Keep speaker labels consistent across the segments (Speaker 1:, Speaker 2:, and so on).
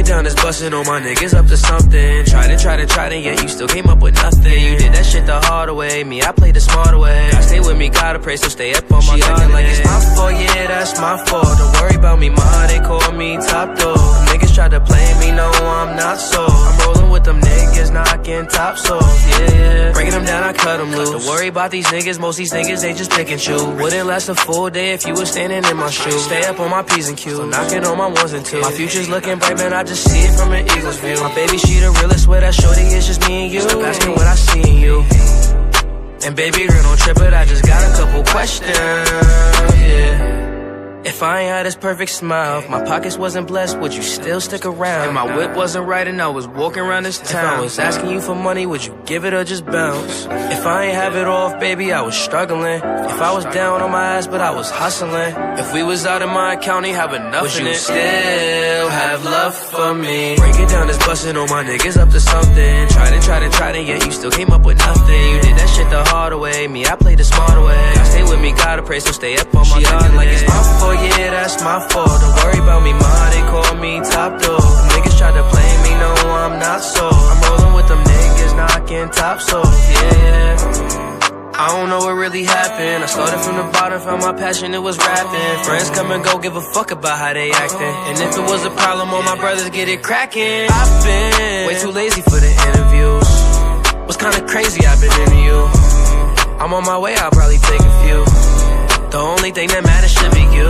Speaker 1: down is busting, all my niggas up to something. Tried it, yet you still came up with nothing. You did that shit the harder way, me, I played the smarter way. God stay with me, gotta pray, so stay up on my garden. She acting like it's my fault, yeah, that's my fault. Don't worry about me, ma, they call me top dog. Niggas try to play me, no, I'm not so. I'm rolling with them niggas, knocking tops off, yeah. Breaking them down, I cut them loose. Don't worry about these niggas, most these niggas, they just pick and choose. Wouldn't last a full day if you was standing in my shoes. Stay up on my P's and Q's, so knocking on my ones and twos. My future's looking bright, man, I just see it from an eagle's view. My baby, she the realest, where that shorty is just me and you. Stop asking what I see in you. And baby girl, don't trip it, I just got a couple questions, yeah. If I ain't had this perfect smile, if my pockets wasn't blessed, would you still stick around? If my whip wasn't right and I was walking around this town, if I was asking you for money, would you give it or just bounce? If I ain't have it off, baby, I was struggling. If I was down on my ass, but I was hustling. If we was out in my county, have enough would in you it, still have love for me? Break it down, it's busting, all my niggas up to something. Tried it, yet you still came up with nothing. You did that shit the harder way, me, I played the smarter way. God stay with me, gotta pray, so stay up on my garden. Like it's my fault, yeah, that's my fault. Don't worry about me, ma, they call me top dog. Niggas try to play me, no, I'm not so. I'm rolling with them niggas, knocking tops off, yeah. I don't know what really happened. I started from the bottom, found my passion, it was rapping. Friends come and go, give a fuck about how they acting. And if it was a problem, all my brothers get it cracking. I've been way too lazy for the interviews. Was kinda crazy, I've been into you. I'm on my way, I'll probably take a few. The only thing that matters should be you.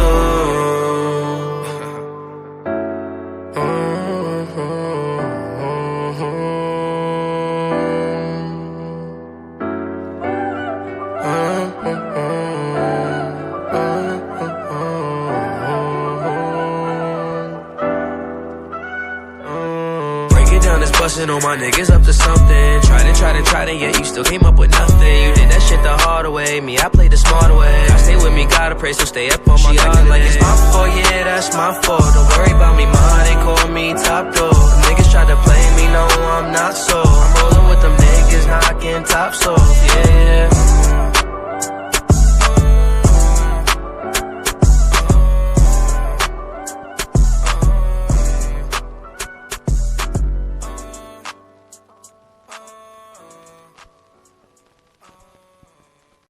Speaker 1: Bustin' all my niggas up to something. Tried it, yet you still came up with nothing. You did that shit the harder way, me, I played the smarter way. God stay with me, gotta pray, so stay up on my garden. She acting like it's my fault, yeah, that's my fault. Don't worry about me, ma, they call me top dog. Niggas try to play me, no, I'm not so. I'm rolling with them niggas, knocking tops off, yeah.